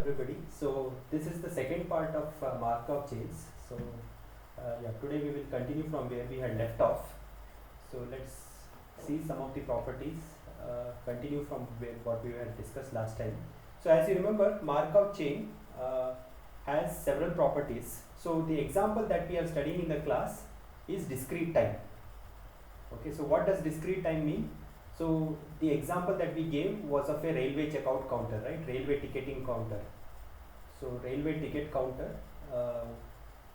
everybody. So this is the second part of Markov chains. So today we will continue from where we had left off. So let's see some of the properties, continue from what we had discussed last time. So as you remember, Markov chain has several properties. So the example that we are studying in the class is discrete time. Okay, so what does discrete time mean? So the example that we gave was of a railway checkout counter, right? Railway ticketing counter. So railway ticket counter.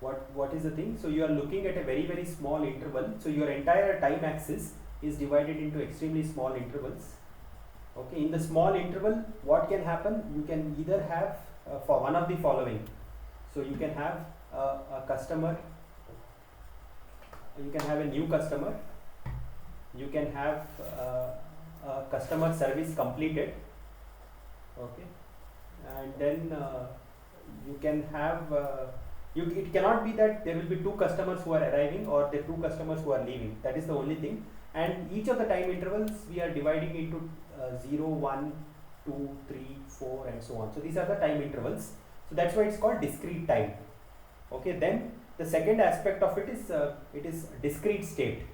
What is the thing? So you are looking at a very small interval. So your entire time axis is divided into extremely small intervals. Okay, in the small interval, what can happen? You can either have for one of the following. So you can have a customer. You can have a new customer. You can have a customer service completed, okay, and then you can have it cannot be that there will be two customers who are arriving or the two customers who are leaving. That is the only thing. And each of the time intervals we are dividing into 0, 1, 2, 3, 4 and so on. So these are the time intervals. So that's why it's called discrete time. Okay, then the second aspect of it is discrete state.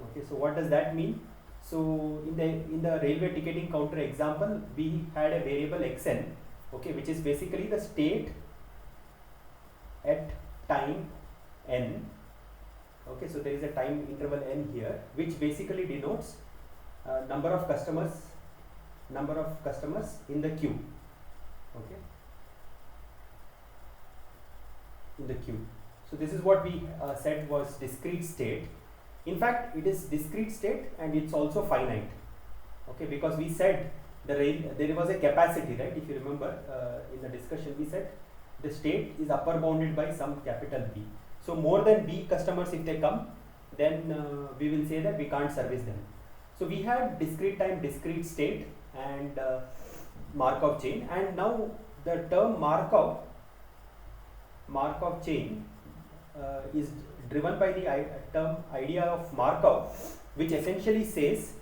Okay, so what does that mean? So in the railway ticketing counter example, we had a variable xn, okay, which is basically the state at time n. Okay, so there is a time interval n here, which basically denotes number of customers in the queue. Okay, in the queue. So this is what we said was discrete state. In fact, it is discrete state and it's also finite. Okay, because we said there was a capacity, right? If you remember in the discussion, we said the state is upper bounded by some capital B. So more than B customers if they come, then we will say that we can't service them. So we had discrete time, discrete state and Markov chain, and now the term Markov chain is driven by the term idea of Markov, which essentially says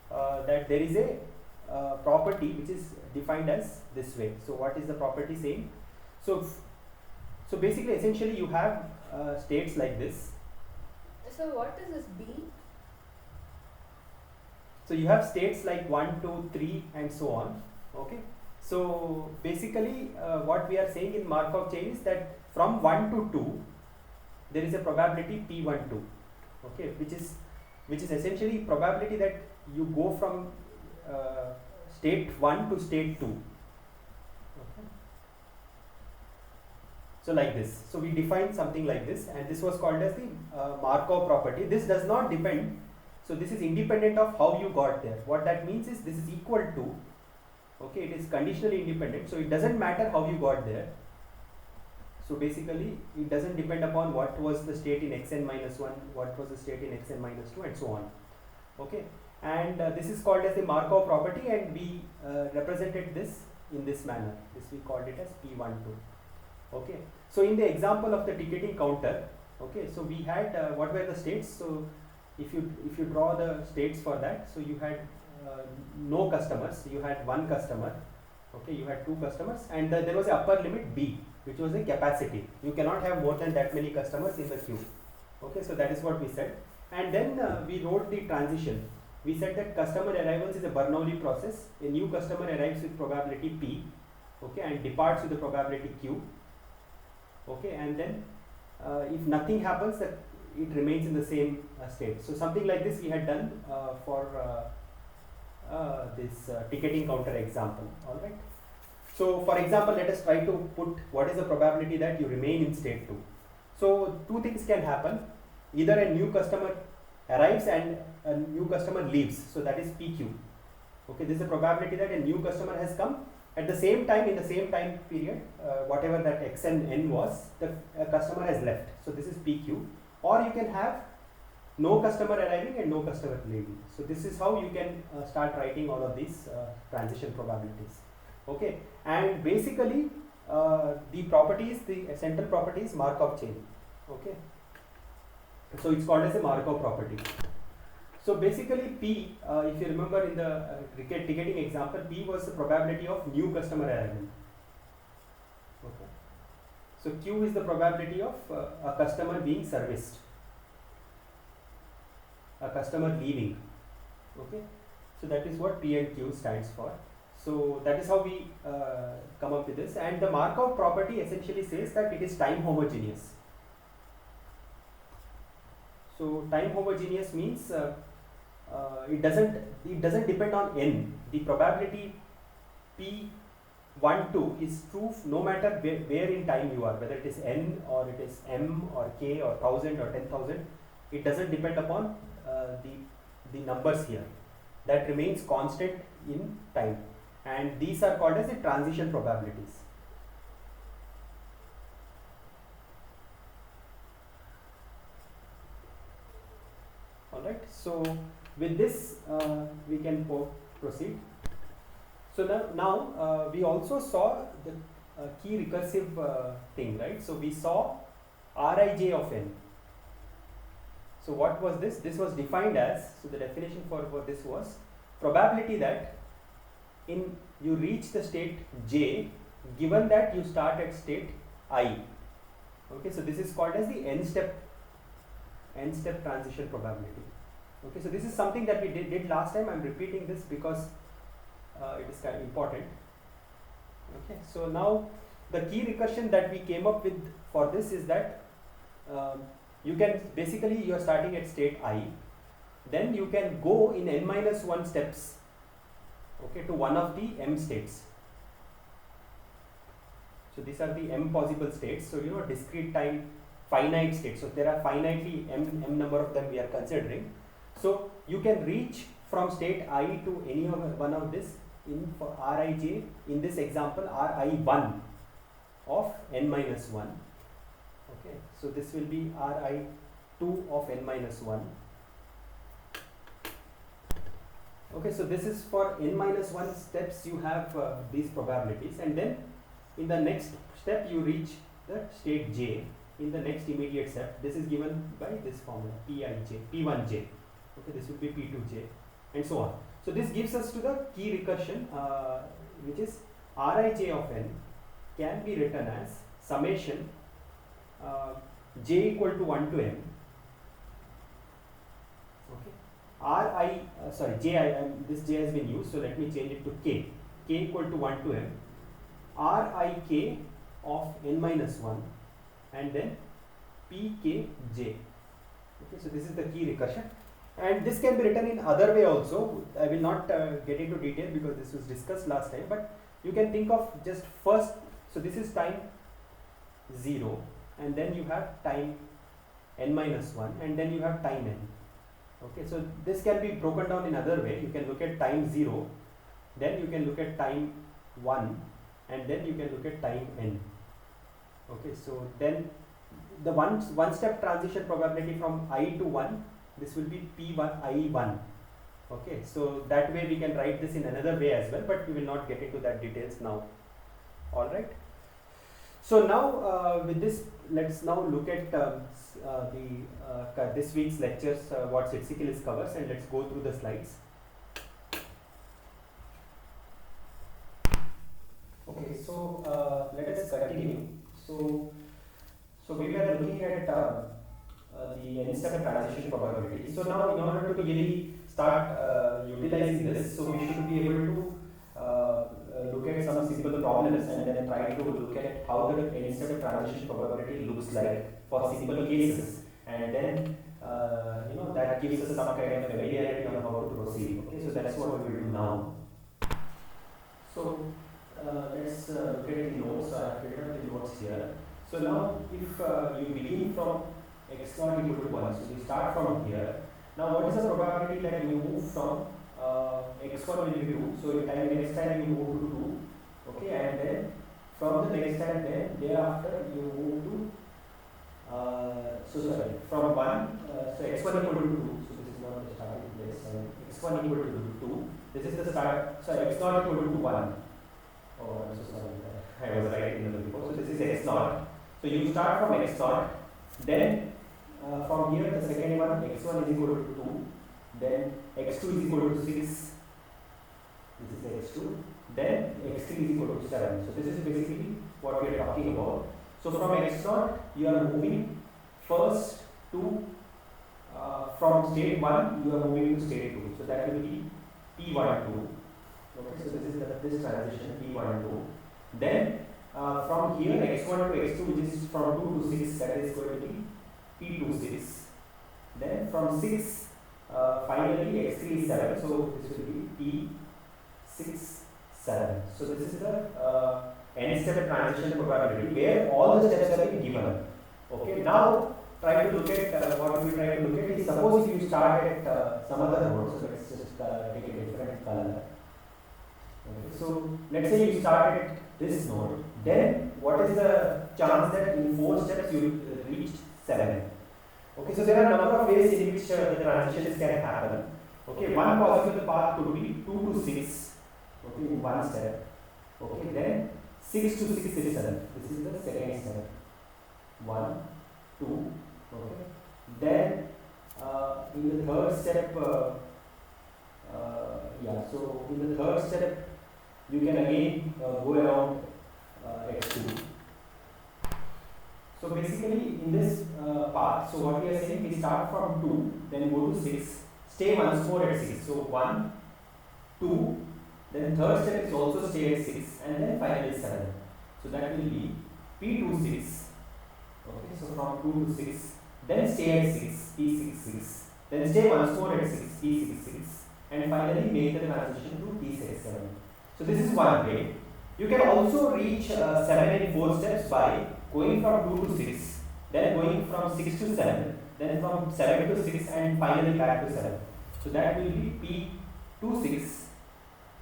that there is a property which is defined as this way. So what is the property saying? So basically, essentially you have states like this. So what is this B? So you have states like 1, 2, 3 and so on. Okay. So basically what we are saying in Markov chain is that from 1 to 2 there is a probability P12, okay, which is essentially probability that you go from state 1 to state 2. Okay. So like this. So we define something like this, and this was called as the Markov property. This does not depend. So this is independent of how you got there. What that means is this is equal to, okay, it is conditionally independent. So it doesn't matter how you got there. So basically, it doesn't depend upon what was the state in xn minus 1, what was the state in xn minus 2 and so on. Okay, and this is called as the Markov property, and we represented this in this manner. This we called it as P12. Okay, so in the example of the ticketing counter, okay, so we had what were the states? So if you draw the states for that, so you had no customers, you had one customer, okay, you had two customers, and there was a upper limit B, which was a capacity. You cannot have more than that many customers in the queue. Okay, so that is what we said. And then we wrote the transition. We said that customer arrivals is a Bernoulli process. A new customer arrives with probability P, okay, and departs with the probability Q. Okay, and then if nothing happens, that it remains in the same state. So something like this we had done for this ticketing counter example. All right. So for example, let us try to put what is the probability that you remain in state 2. So two things can happen. Either a new customer arrives and a new customer leaves. So that is PQ. Okay, this is the probability that a new customer has come. At the same time, in the same time period, whatever that x and n was, the customer has left. So this is PQ. Or you can have no customer arriving and no customer leaving. So this is how you can start writing all of these transition probabilities. Okay, and basically the properties, the central property is Markov chain. Okay, so it's called as a Markov property. So basically P, if you remember in the ticketing example, P was the probability of new customer arrival. So Q is the probability of a customer being serviced, a customer leaving. Okay, so that is what P and Q stands for. So that is how we come up with this, and the Markov property essentially says that it is time homogeneous. So time homogeneous means it doesn't depend on n. The probability P12 is true no matter where in time you are, whether it is n or it is m or k or 1000 or 10,000. It doesn't depend upon the numbers here. That remains constant in time, and these are called as the transition probabilities. Alright, so with this we can proceed. So now we also saw the key recursive thing, right? So we saw Rij of n. So what was this? This was defined as, so the definition for this was probability that you reach the state j given that you start at state I. Okay, so this is called as the n step transition probability. Okay, so this is something that we did last time. I am repeating this because it is kind of important. Okay, so now the key recursion that we came up with for this is that you can basically, you are starting at state I, then you can go in n minus 1 steps, okay, to one of the m states. So these are the m possible states. So discrete time finite states. So there are finitely m number of them we are considering. So you can reach from state I to any of one of this in for Rij, in this example Ri1 of n minus 1. Okay, so this will be Ri2 of n minus 1. Okay, so this is for n minus 1 steps you have these probabilities, and then in the next step you reach the state j in the next immediate step. This is given by this formula Pij, P1j. Okay, this will be P2j and so on. So this gives us to the key recursion which is Rij of n can be written as summation j equal to 1 to m. Okay, this j has been used, so let me change it to k equal to 1 to m, Rik of n minus 1, and then Pkj. Okay, so this is the key recursion, and this can be written in other way also. I will not get into detail because this was discussed last time, but you can think of just first, so this is time 0, and then you have time n minus 1, and then you have time n. Okay, so this can be broken down in other way. You can look at time 0, then you can look at time 1, and then you can look at time n. Okay, so then the one step transition probability from I to 1, this will be P1 I1. Okay, so that way we can write this in another way as well, but we will not get into that details now. All right. So now with this, let's now look at this week's lectures, what Sitsikis covers, and let's go through the slides. Okay, so let us continue. So we were looking at the n-step transition probability. So now in order to really start utilizing this, so we should be able to look at some simple problems and then try to look at how the n-step transition probability looks like for simple cases, and then that gives us some kind of familiarity on how to proceed. Okay, so that's what we will do now. So let's look at the notes. I have written the notes here. So now if you begin from x0 equal to 1, so you start from here. Now what is the probability that you move from x1 will be 2, so next time you move to 2, okay, and then from the next time then thereafter you move to from 1, so x1 equal to 2, so this is not the starting place, x1 equal to 2, this is the start, so x0 equal to 1, oh I'm so sorry, I was writing the before, so this is x0, so you start from x0, then from here the second one x1 is equal to 2, then x2 is equal to 6, this is x2, then x3 is equal to 7. So this is basically what we are talking about. So from x0 you are moving first to from state 1 you are moving to state 2. So that will be P12. Okay, so this is this transition P12. Then from here x1 to x2, which is from 2 to 6, that is going to be P26. Then from 6 finally x3 is 7, so this will be P6 7. So this is the n step transition probability where all the steps are being given. Okay, now try to look at what we try to look at is, suppose if you start at some other node, so let's just take a different color. Okay, so let's say you start at this node, then what is the chance that in 4 steps you reach 7? Okay, so there are a number of ways in which the transitions can happen. Okay, one possible path could be 2 to 6. Okay, in one step. Okay, then 6 to 6 is 7. This is the second step. 1, 2. Okay. Then in the third step, so in the third step, you can again go around x2. So basically, in this path, so what we are saying, we start from 2, then go to 6, stay once more at 6. So 1, 2. Then third step is also stay at 6 and then finally 7. So that will be P26. Okay, so from 2 to 6, then stay at 6, P66. Then stay once more at 6, P66. And finally make the transition to P67. So this is one way. You can also reach 7 in 4 steps by going from 2 to 6, then going from 6 to 7, then from 7 to 6 and finally back to 7. So that will be P26.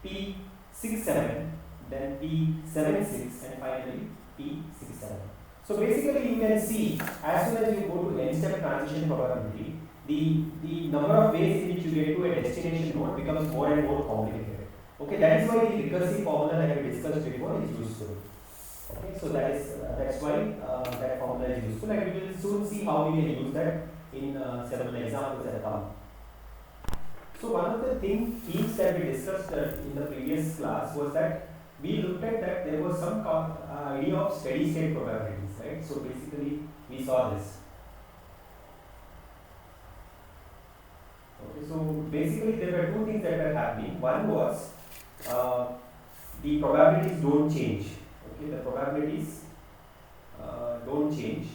P67, then P76 and finally P67. So basically you can see as soon as you go to n-step transition probability, the number of ways in which you get to a destination node becomes more and more complicated. Okay, that is why the recursive formula that we discussed before is useful. Okay, so that's why that formula is useful, and we will soon see how we can use that in several examples that come. So one of the themes that we discussed in the previous class was that we looked at that there was some idea of steady state probabilities, right? So basically we saw this. Okay, so basically there were two things that were happening. One was the probabilities don't change. Okay, the probabilities don't change.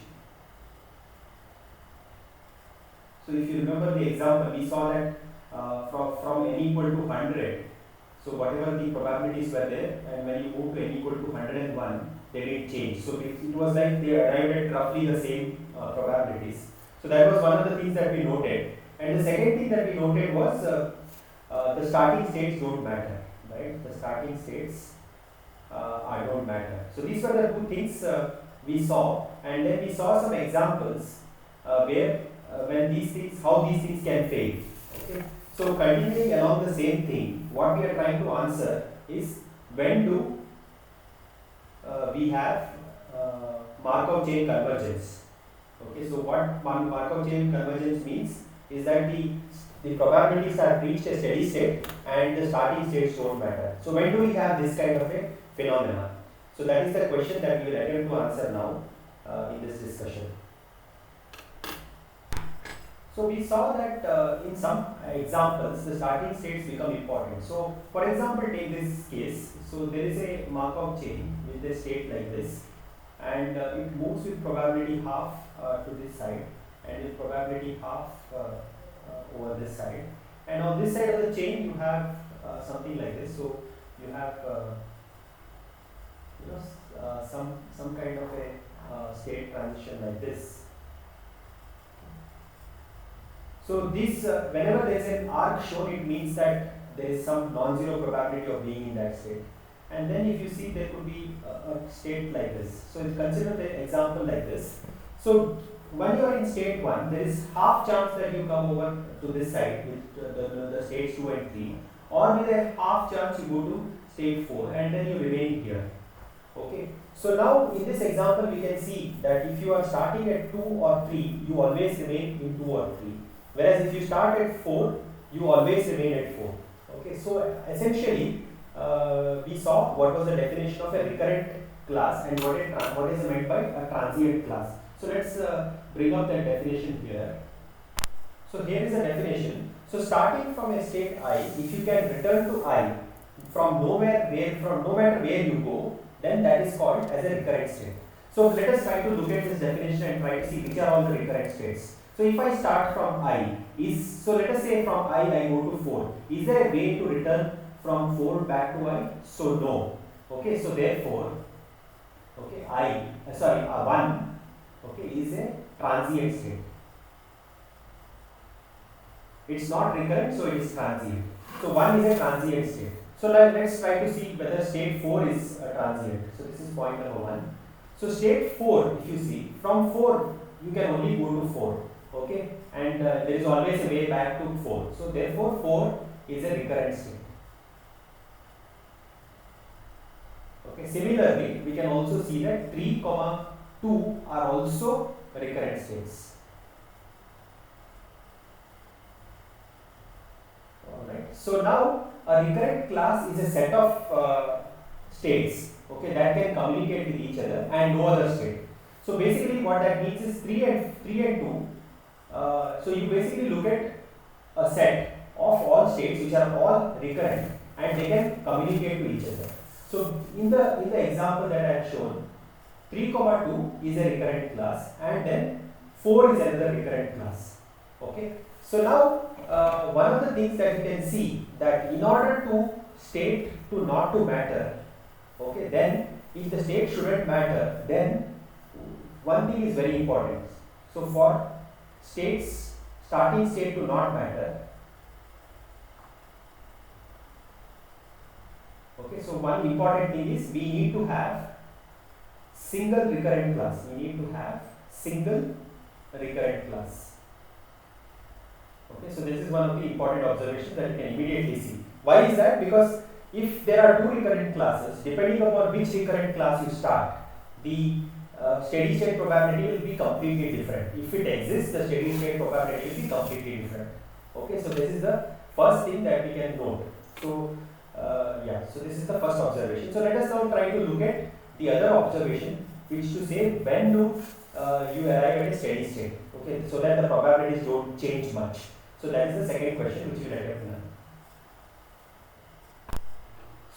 So if you remember the example, we saw that from n equal to 100, so whatever the probabilities were there, and when you move to n equal to 101, they didn't change. So it was like they arrived at roughly the same probabilities. So that was one of the things that we noted. And the second thing that we noted was the starting states don't matter, right? The starting states don't matter. So these were the two things we saw, and then we saw some examples where when these things, how these things can fail. Okay. So continuing along the same thing, what we are trying to answer is when do we have Markov chain convergence. Okay, so what Markov chain convergence means is that the probabilities have reached a steady state and the starting states don't matter. So when do we have this kind of a phenomenon? So that is the question that we will attempt to answer now in this discussion. So we saw that in some examples the starting states become important. So for example, take this case. So there is a Markov chain with a state like this, and it moves with probability half to this side and with probability half over this side. And on this side of the chain you have something like this. So you have some kind of a state transition like this. So this whenever there is an arc shown, it means that there is some non-zero probability of being in that state. And then if you see, there could be a state like this. So consider the example like this. So when you are in state 1, there is half chance that you come over to this side with the states 2 and 3, or with a half chance you go to state 4 and then you remain here. Okay. So now in this example we can see that if you are starting at 2 or 3, you always remain in 2 or 3. Whereas if you start at 4, you always remain at 4. Okay. So essentially we saw what was the definition of a recurrent class and what is meant by a transient class. So let's bring up that definition here. So here is a definition. So starting from a state I, if you can return to I from no matter where you go, then that is called as a recurrent state. So let us try to look at this definition and try to see which are all the recurrent states. So if I start from I, so let us say from I go to 4. Is there a way to return from 4 back to I? So no. Okay, so therefore, okay, 1, okay, is a transient state. It's not recurrent, so it is transient. So 1 is a transient state. So let's try to see whether state 4 is a transient. So this is point number 1. So state 4, if you see, from 4 you can only go to 4. Okay, and there is always a way back to 4. So therefore 4 is a recurrent state. Okay, similarly we can also see that 3, 2 are also recurrent states. Alright, so now a recurrent class is a set of states, okay, that can communicate with each other and no other state. So basically what that means is 3 and 2. So you basically look at a set of all states which are all recurrent and they can communicate to each other. So in the example that I have shown, 3, 2 is a recurrent class and then 4 is another recurrent class. Okay. So now one of the things that you can see that in order to state to not to matter, okay, then if the state shouldn't matter, then one thing is very important. So for starting state to not matter, okay, so one important thing is we need to have single recurrent class. We need to have single recurrent class. Okay, so this is one of the important observations that you can immediately see. Why is that? Because if there are 2 recurrent classes, depending upon which recurrent class you start, the steady state probability will be completely different. If it exists, the steady state probability will be completely different. Okay, so this is the first thing that we can note. So so this is the first observation. So let us now try to look at the other observation, which to say when do you arrive at a steady state, okay, so that the probabilities don't change much. So that is the second question which we will attempt now.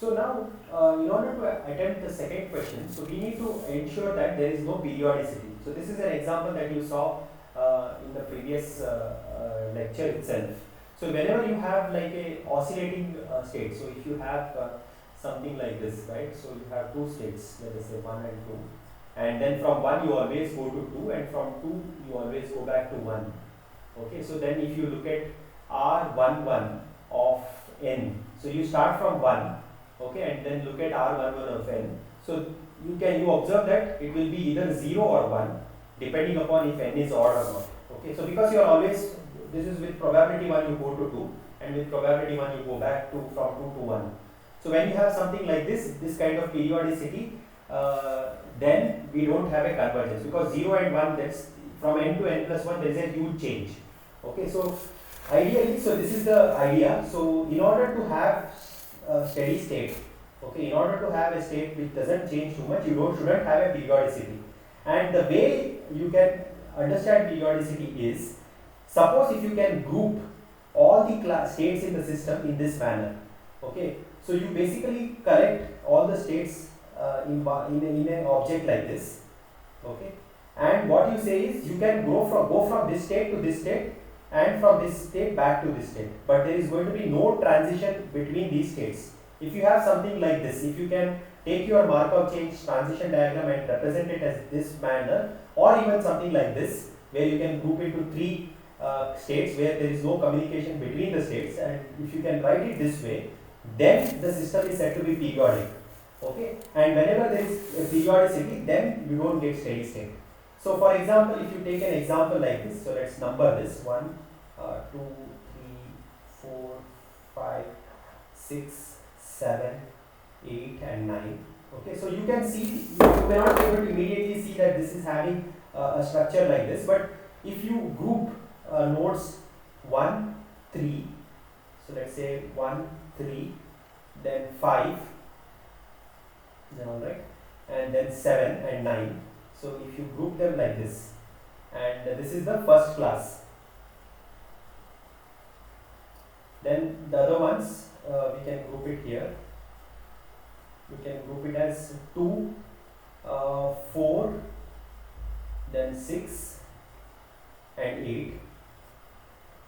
So now in order to attempt the second question, so we need to ensure that there is no periodicity. So this is an example that you saw in the previous lecture itself. So whenever you have like a oscillating state, so if you have something like this, right? So you have 2 states, let us say 1 and 2, and then from 1 you always go to 2, and from 2 you always go back to 1. Okay, so then if you look at R11 of n, so you start from 1, okay, and then look at R11 of n. So you observe that it will be either 0 or 1, depending upon if n is odd or not. Okay, so because you are always, this is with probability 1 you go to 2, and with probability 1 you go back to from 2 to 1. So when you have something like this kind of periodicity, then we don't have a convergence, because 0 and 1, that's from n to n plus 1, there is a huge change. Okay, so ideally, so this is the idea. So in order to have a steady state, okay, in order to have a state which doesn't change too much, you shouldn't have a periodicity. And the way you can understand periodicity is, suppose if you can group all the states in the system in this manner, okay, so you basically collect all the states in an object like this, okay, and what you say is you can go from this state to this state and from this state back to this state, but there is going to be no transition between these states. If you have something like this, if you can take your Markov chains transition diagram and represent it as this manner, or even something like this, where you can group into 3 states where there is no communication between the states, and if you can write it this way, then the system is said to be periodic. Okay, and whenever there is a periodicity, then you don't get steady state. So for example, if you take an example like this, so let's number this 1, 2, 3, 4, 5, 6, 7, 8 and 9. Okay, so you can see, you may not be able to immediately see that this is having a structure like this, but if you group nodes 1, 3, so let's say 1, 3, then 5, then alright, and then 7 and 9. So if you group them like this, and this is the first class, then the other ones we can group it here. We can group it as 2, 4, then 6 and 8.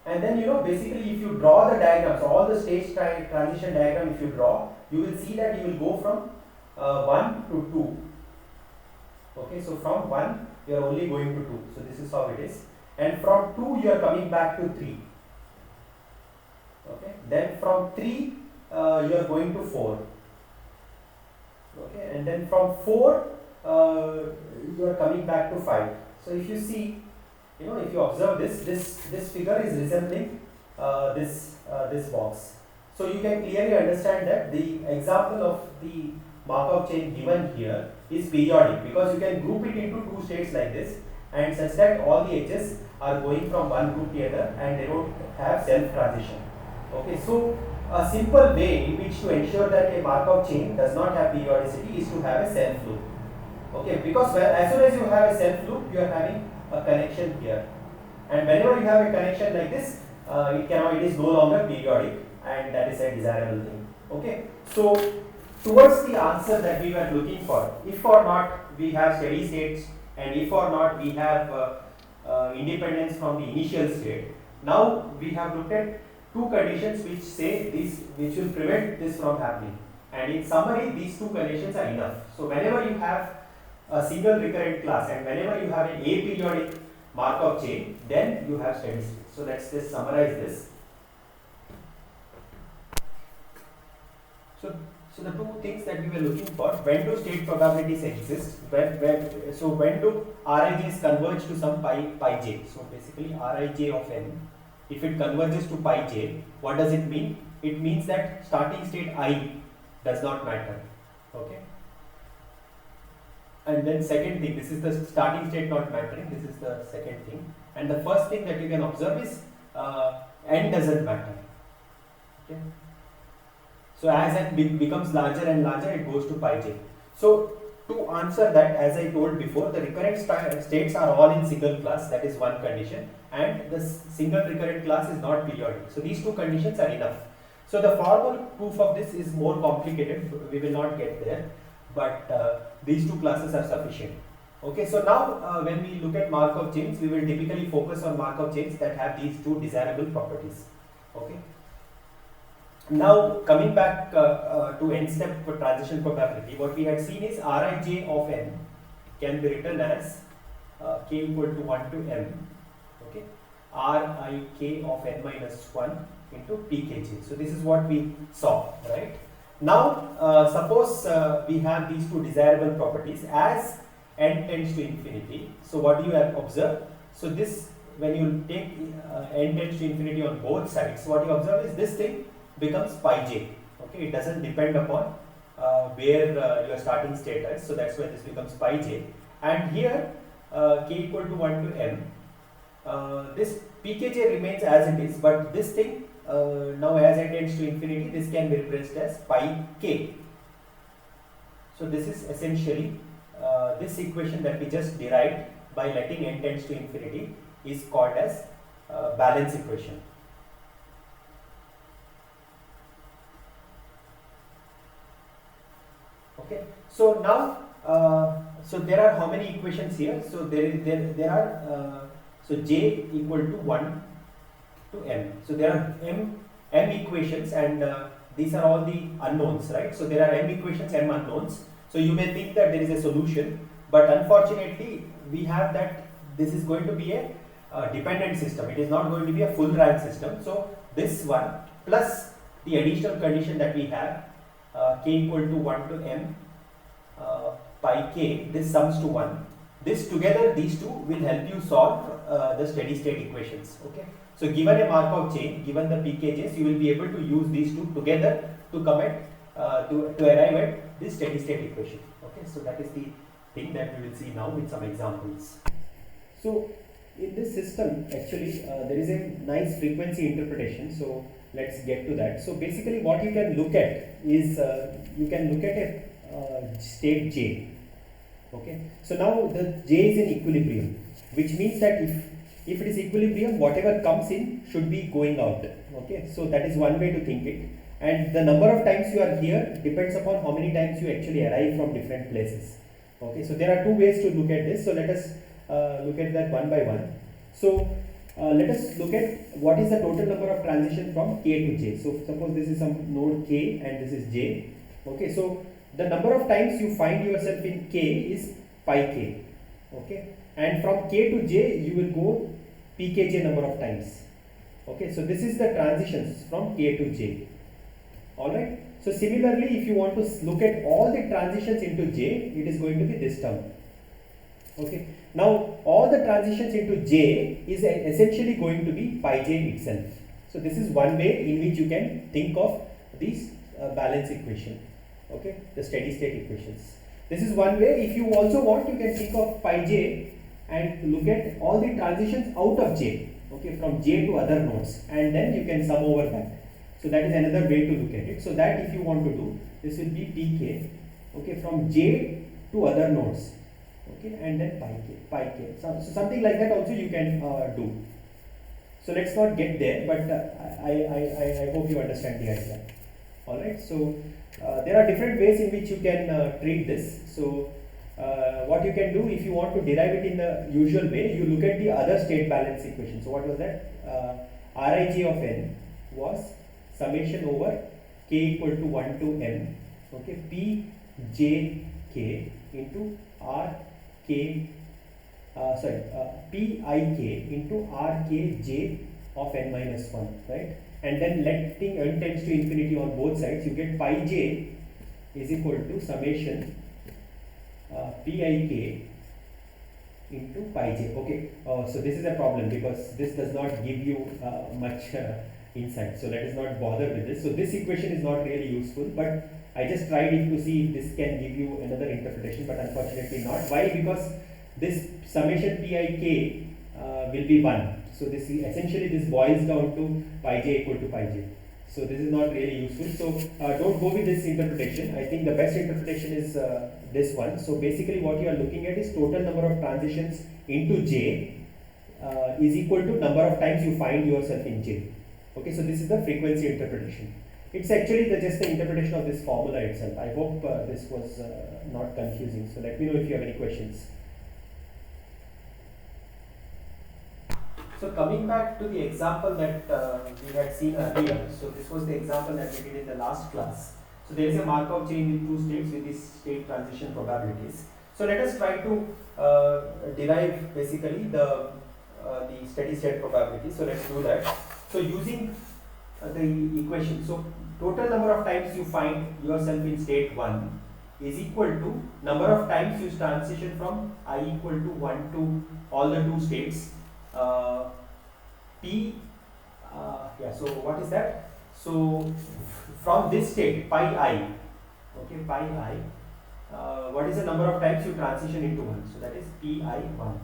And then basically if you draw the diagrams, all the stage transition diagram, if you draw, you will see that you will go from 1 to 2. Okay, so from 1 you are only going to 2. So this is how it is. And from 2 you are coming back to 3. Okay, then from 3 you are going to 4. Okay, and then from 4 you are coming back to 5. So if you see, if you observe this figure is resembling this box. So you can clearly understand that the example of the Markov chain given here is periodic, because you can group it into two states like this, and such that all the edges are going from one group to the other and they don't have self transition. Okay, so a simple way in which to ensure that a Markov chain does not have periodicity is to have a self loop. Okay, because as soon as you have a self loop, you are having a connection here, and whenever you have a connection like this, it is no longer periodic, and that is a desirable thing. Okay, so towards the answer that we were looking for, if or not we have steady states, and if or not we have independence from the initial state. Now we have looked at two conditions which say this, which will prevent this from happening, and in summary these two conditions are enough. So whenever you have a single recurrent class and whenever you have an aperiodic Markov chain, then you have steady state. So let's just summarize this. So the two things that we were looking for: when do state probabilities exist? When do Rij converge to some pi j? So basically Rij of n, if it converges to pi j, what does it mean? It means that starting state I does not matter. Okay. And then second thing, this is the starting state not mattering. This is the second thing. And the first thing that you can observe is n doesn't matter. Okay. So as n becomes larger and larger, it goes to pi j. So to answer that, as I told before, the recurrent states are all in single class. That is one condition, and the single recurrent class is not periodic. So these two conditions are enough. So the formal proof of this is more complicated. We will not get there, but these two classes are sufficient. Okay. So now when we look at Markov chains, we will typically focus on Markov chains that have these two desirable properties. Okay. Now coming back to n-step transition probability, what we had seen is Rij of n can be written as k equal to 1 to m, okay, Rik of n minus 1 into pkj. So this is what we saw, right? Now suppose we have these two desirable properties as n tends to infinity. So what do you have observed? So this, when you take n tends to infinity on both sides, what you observe is this thing becomes pi j. Okay, it doesn't depend upon where your starting state is, so that's why this becomes pi j. And here k equal to 1 to m, this pkj remains as it is, but this thing now as n tends to infinity, this can be replaced as pi k. So this is essentially this equation that we just derived by letting n tends to infinity is called as balance equation. Okay, so now so there are how many equations here? So there are so j equal to 1 to m. So there are m equations, and these are all the unknowns, right? So there are m equations, m unknowns. So you may think that there is a solution, but unfortunately we have that this is going to be a dependent system. It is not going to be a full rank system. So this one plus the additional condition that we have, k equal to 1 to m pi k, this sums to 1. This together, these two will help you solve the steady state equations. Okay. So given a Markov chain, given the pkj's, you will be able to use these two together to come at to arrive at this steady state equation. Okay. So that is the thing that we will see now with some examples. So in this system, actually there is a nice frequency interpretation. So let's get to that. So basically what you can look at is you can look at a state j. Okay, so now the J is in equilibrium, which means that if it is equilibrium, whatever comes in should be going out. Okay, so that is one way to think it, and the number of times you are here depends upon how many times you actually arrive from different places. Okay, so there are two ways to look at this. So let us look at that one by one. So let us look at what is the total number of transition from K to J. So suppose this is some node K and this is J. Okay, so the number of times you find yourself in K is pi K. Okay, and from K to J you will go pkj number of times. Okay, so this is the transitions from K to J. Alright, so similarly if you want to look at all the transitions into J, it is going to be this term. Okay, now all the transitions into J is essentially going to be pi j itself. So this is one way in which you can think of these balance equation. Okay, the steady state equations. This is one way. If you also want, you can think of pi j and look at all the transitions out of J. Okay, from J to other nodes, and then you can sum over that. So that is another way to look at it. So that if you want to do, this will be pk. Okay, from J to other nodes. Okay, and then pi k. So something like that also you can do. So let's not get there, but I hope you understand the idea. All right. So there are different ways in which you can treat this. So what you can do, if you want to derive it in the usual way, you look at the other state balance equation. So what was that? Rij of n was summation over k equal to 1 to m. Okay, p j k into r k p I k into r k j of n minus 1, right? And then letting n tends to infinity on both sides, you get pi j is equal to summation pi k into pi j. Okay, so this is a problem because this does not give you much insight. So let us not bother with this. So this equation is not really useful, but I just tried it to see if this can give you another interpretation, but unfortunately not. Why? Because this summation pi k will be 1. So this essentially this boils down to pi j equal to pi j. So this is not really useful. So don't go with this interpretation. I think the best interpretation is this one. So basically what you are looking at is total number of transitions into J is equal to number of times you find yourself in J. Okay, so this is the frequency interpretation. It's actually just the interpretation of this formula itself. I hope this was not confusing. So let me know if you have any questions. So coming back to the example that we had seen earlier, so this was the example that we did in the last class. So there is a Markov chain with two states with these state transition probabilities. So let us try to derive basically the steady state probability. So let's do that. So using the equation, so total number of times you find yourself in state 1 is equal to number of times you transition from I equal to 1 to all the two states. So what is that? So from this state pi I, okay, pi I, what is the number of times you transition into 1? So that is pi1,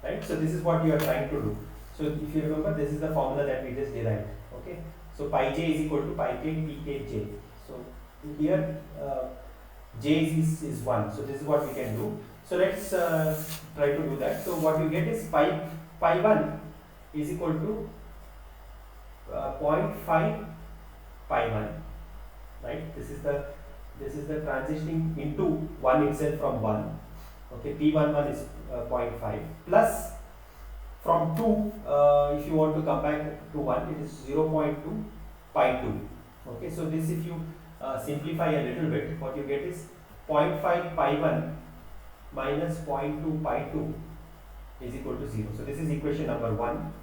right? So this is what you are trying to do. So if you remember, this is the formula that we just derived. Okay, so pi j is equal to pi k pkj. So here j is 1. So this is what we can do. So let's try to do that. So what you get is pi1 is equal to 0.5 pi1, right? This is the transitioning into 1 itself from 1. Okay, p11 is 0.5 plus from 2, if you want to come back to 1, it is 0.2 pi 2. Okay, so this, if you simplify a little bit, what you get is 0.5 pi 1 minus 0.2 pi 2 is equal to 0. So this is equation number 1.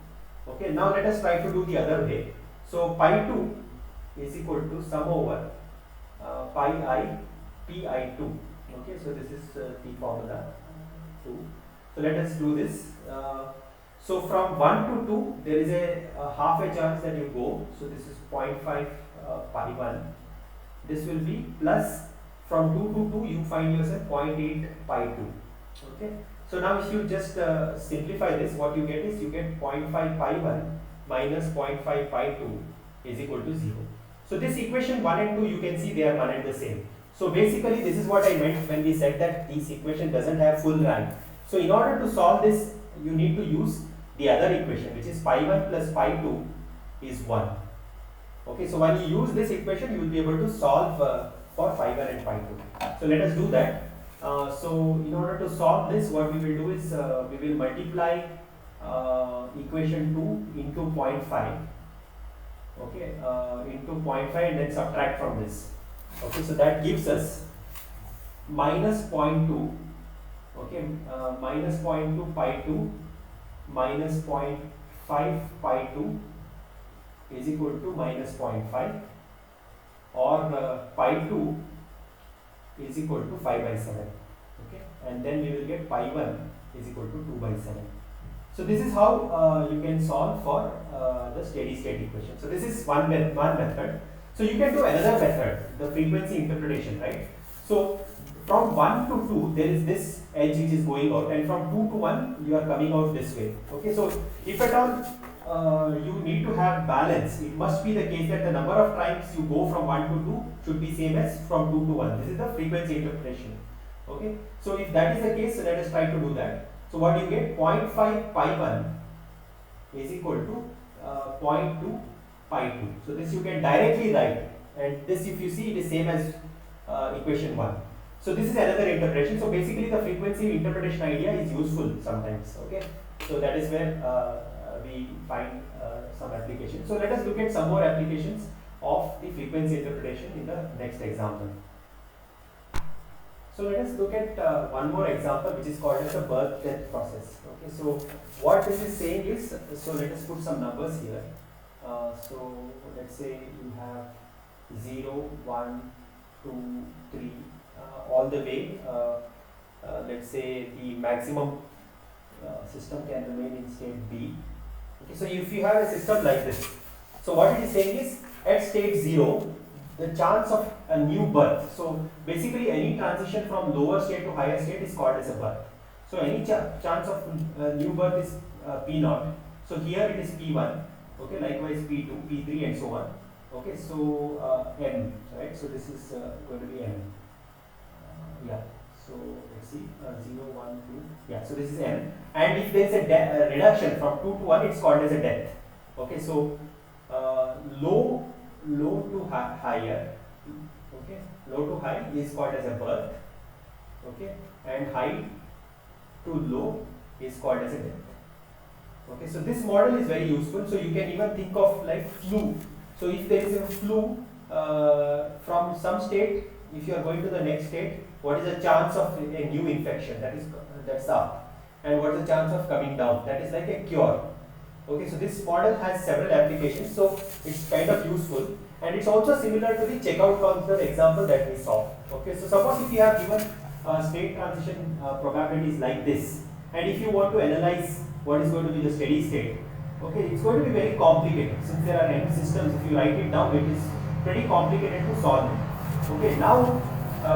Okay, now let us try to do the other way. So pi 2 is equal to sum over pi I pi 2. Okay, so this is the formula 2. So let us do this. So from 1 to 2 there is a half a chance that you go. So this is 0.5 pi 1. This will be plus from 2 to 2 you find yourself 0.8 pi 2. Okay. So now if you just simplify this, what you get is you get 0.5 pi 1 minus 0.5 pi 2 is equal to 0. So this equation 1 and 2, you can see they are one and the same. So basically this is what I meant when we said that this equation doesn't have full rank. So in order to solve this, you need to use the other equation, which is pi 1 plus pi 2 is 1. Okay, so when you use this equation, you will be able to solve for pi 1 and pi 2. So let us do that. So in order to solve this, what we will do is we will multiply equation 2 into 0.5. Okay, into 0.5 and then subtract from this. Okay, so that gives us minus 0.2. Okay, minus 0.2 pi 2 minus 0.5 pi 2 is equal to minus 0.5, or pi 2 is equal to 5 by 7. Okay, and then we will get pi 1 is equal to 2 by 7. So this is how you can solve for the steady state equation. So this is one method. So you can do another method, the frequency interpretation, right? So from 1 to 2 there is this edge which is going out, and from 2 to 1 you are coming out this way. Okay, so if at all you need to have balance, it must be the case that the number of times you go from 1 to 2 should be same as from 2 to 1. This is the frequency interpretation. Okay, so if that is the case, so let us try to do that. So what you get, 0.5 pi 1 is equal to 0.2 pi 2. So this you can directly write, and this, if you see, it is same as equation 1. So this is another interpretation. So basically the frequency interpretation idea is useful sometimes. Okay, so that is where we find some application. So let us look at some more applications of the frequency interpretation in the next example. So let us look at one more example, which is called as the birth-death process. Okay, so what this is saying is, so let us put some numbers here. So let's say you have 0, 1, 2, 3, all the way. Let's say the maximum system can remain in state B. Okay, so if you have a system like this, so what it is saying is, at state 0, the chance of a new birth. So basically any transition from lower state to higher state is called as a birth. So any chance of new birth is P0. So here it is P1. Okay, likewise P2, P3 and so on. Okay, so N, right? So this is going to be N. Yeah. So let's see, 0, 1, 2. Yeah. So this is N. And if there is a reduction from 2 to 1, it's called as a death. Okay. So low to higher. Okay. Low to high is called as a birth. Okay. And high to low is called as a death. Okay. So this model is very useful. So you can even think of like flu. So if there is a flu from some state, if you are going to the next state, what is the chance of a new infection? That's up. And what is the chance of coming down? That is like a cure. Okay, so this model has several applications, so it's kind of useful, and it's also similar to the checkout counselor example that we saw. Okay, so suppose if you have given state transition probabilities like this, and if you want to analyze what is going to be the steady state, okay, it's going to be very complicated. Since there are n systems, if you write it down, it is pretty complicated to solve it. Okay, now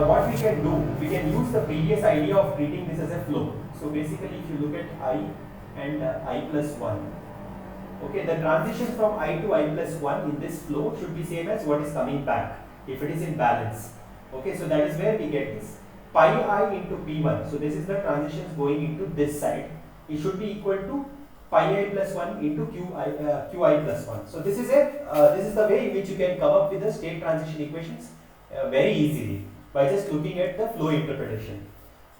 what we can do, we can use the previous idea of treating this as a flow. So basically, if you look at I and I plus 1, okay, the transition from I to I plus 1 in this flow should be same as what is coming back if it is in balance. Okay, so that is where we get this pi I into P1. So this is the transitions going into this side. It should be equal to pi I plus 1 into Qi plus 1. So this is the way in which you can come up with the state transition equations very easily by just looking at the flow interpretation.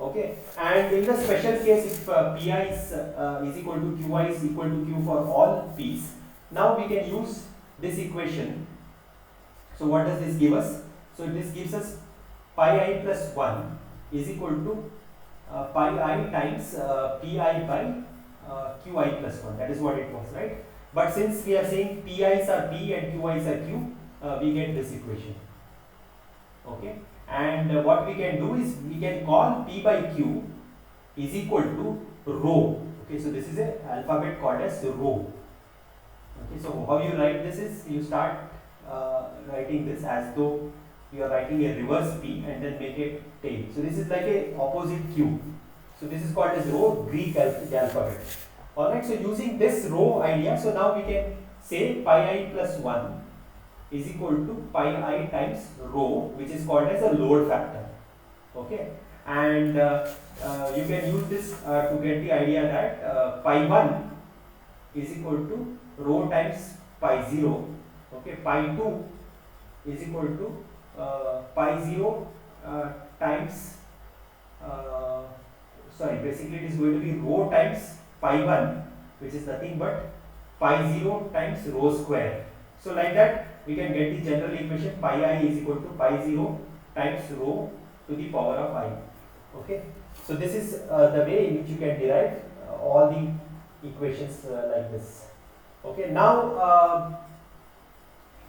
Okay, and in the special case, if Pi is equal to Qi is equal to Q for all P's, now we can use this equation. So what does this give us? So this gives us pi I plus 1 is equal to pi I times Pi by Qi plus 1. That is what it was, right? But since we are saying Pi's are P and Qi's are Q, we get this equation. Okay, and what we can do is we can call P by Q is equal to rho. Okay, so this is an alphabet called as rho. Okay, so how you write this is you start writing this as though you are writing a reverse P and then make it tail. So this is like a opposite Q. So this is called as rho, Greek alphabet. Alright, so using this rho idea, so now we can say pi I plus 1 is equal to pi I times rho, which is called as a load factor. Okay, and you can use this to get the idea that pi 1 is equal to rho times pi 0. Okay, pi 2 is equal to pi 0 times basically it is going to be rho times pi 1, which is nothing but pi 0 times rho square. So like that we can get the general equation pi I is equal to pi 0 times rho to the power of I. Okay, so this is the way in which you can derive all the equations like this. Okay, now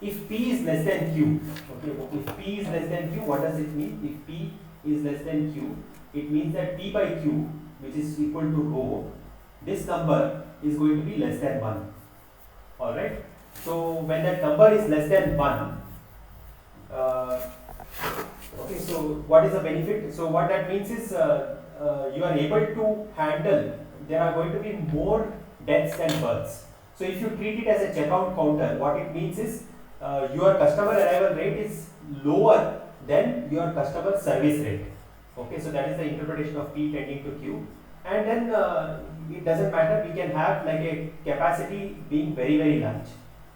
if P is less than Q, okay, if P is less than Q, what does it mean? If P is less than Q, it means that P by Q, which is equal to rho, this number is going to be less than 1. Alright, so when that number is less than 1, okay, so what is the benefit? So what that means is you are able to handle, there are going to be more deaths than births. So if you treat it as a checkout counter, what it means is your customer arrival rate is lower than your customer service rate. Okay, so that is the interpretation of P tending to Q. And then it doesn't matter, we can have like a capacity being very, very large.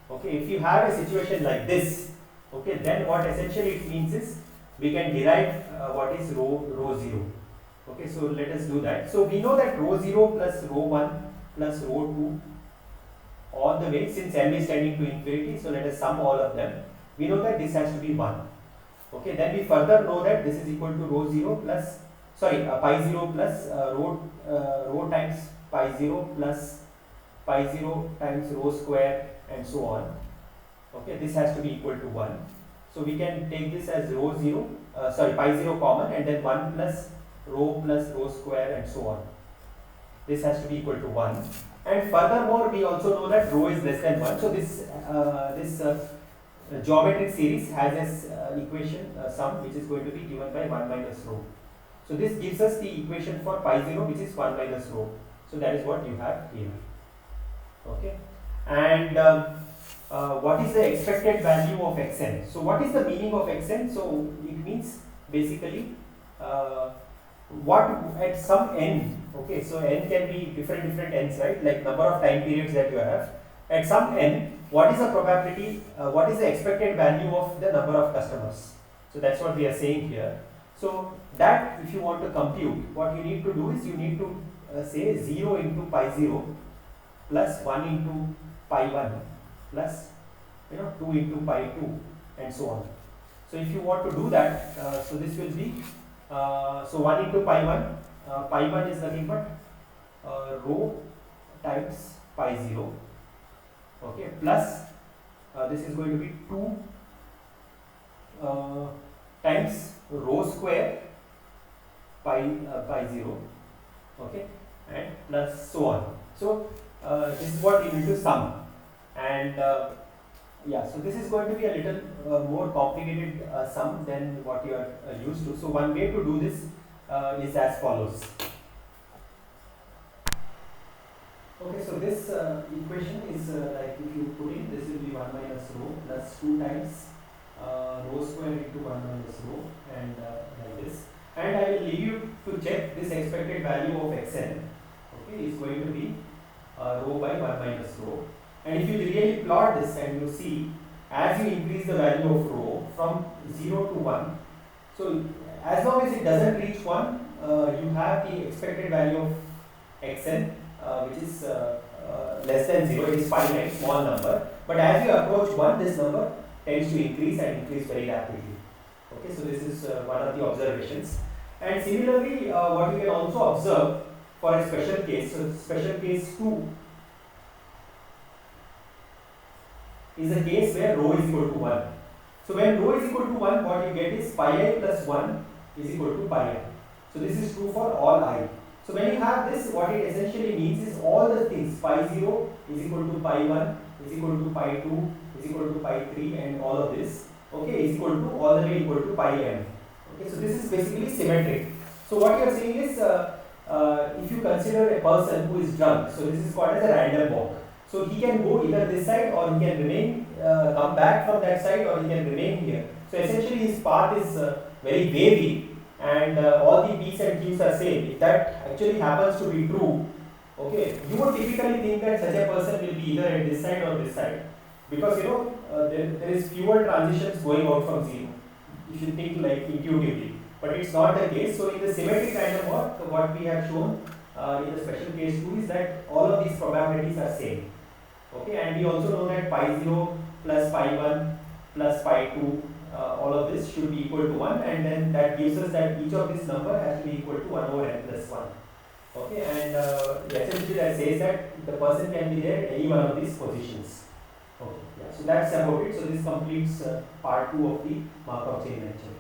Okay, if you have a situation like this, okay, then what essentially it means is we can derive what is rho 0. Okay, so let us do that. So we know that rho 0 plus rho 1 plus rho 2 all the way, since m is tending to infinity, so let us sum all of them. We know that this has to be 1. Okay, then we further know that this is equal to rho 0 plus pi 0 plus rho times pi 0 plus pi 0 times rho square and so on. Okay, this has to be equal to 1. So we can take this as rho 0, pi 0 common, and then 1 plus rho square and so on. This has to be equal to 1. And furthermore, we also know that rho is less than 1. So this geometric series has this equation sum, which is going to be given by 1 minus rho. So this gives us the equation for pi 0, which is 1 minus rho. So that is what you have here. Okay, and what is the expected value of xn? So what is the meaning of xn? So it means basically what at some n. Okay, so n can be different n's, right? Like number of time periods that you have. At some n, what is the probability? What is the expected value of the number of customers? So that's what we are saying here. So that if you want to compute, what you need to do is you need to say 0 into pi 0 plus 1 into pi 1 plus 2 into pi 2 and so on. So if you want to do that, so this will be so 1 into pi 1, pi 1 is nothing but rho times pi 0, okay, plus this is going to be 2 times rho square pi 0, okay, and plus so on. So this is what you need to sum, and yeah, so this is going to be a little more complicated sum than what you are used to. So one way to do this is as follows. Okay, so this equation is like if you put in, this will be 1 minus rho plus 2 times rho square into 1 minus rho, and like this. And I will leave you to check this expected value of xn. Okay, is going to be rho by 1 minus rho. And if you really plot this and you see, as you increase the value of rho from 0 to 1, so as long as it doesn't reach 1, you have the expected value of xn, which is less than 0. It is finite, small number. But as you approach 1, this number tends to increase and increase very rapidly. Okay, so this is one of the observations. And similarly, what you can also observe for a special case, so special case 2 is a case where rho is equal to 1. So when rho is equal to 1, what you get is pi I plus 1 is equal to pi I. So this is true for all I. So when you have this, what it essentially means is all the things, pi 0 is equal to pi 1 is equal to pi 2 is equal to pi 3, and all of this, okay, is equal to all the way equal to pi m. Okay, so this is basically symmetric. So what you are saying is if you consider a person who is drunk, so this is called as a random walk. So he can go either this side, or he can remain, come back from that side, or he can remain here. So essentially his path is very wavy, and all the P's and Q's are same. If that actually happens to be true, okay, you would typically think that such a person will be either at this side or this side, because there is fewer transitions going out from 0. You should think like intuitively, but it's not the case. So in the symmetric random walk, what we have shown in the special case 2 is that all of these probabilities are same. Okay, and we also know that pi 0 plus pi 1 plus pi 2, all of this should be equal to 1, and then that gives us that each of this number has to be equal to 1 over n plus 1. Okay, and essentially that says that the person can be there at any one of these positions. Okay, yeah, so that's about it. So this completes part 2 of the Markov chain lecture.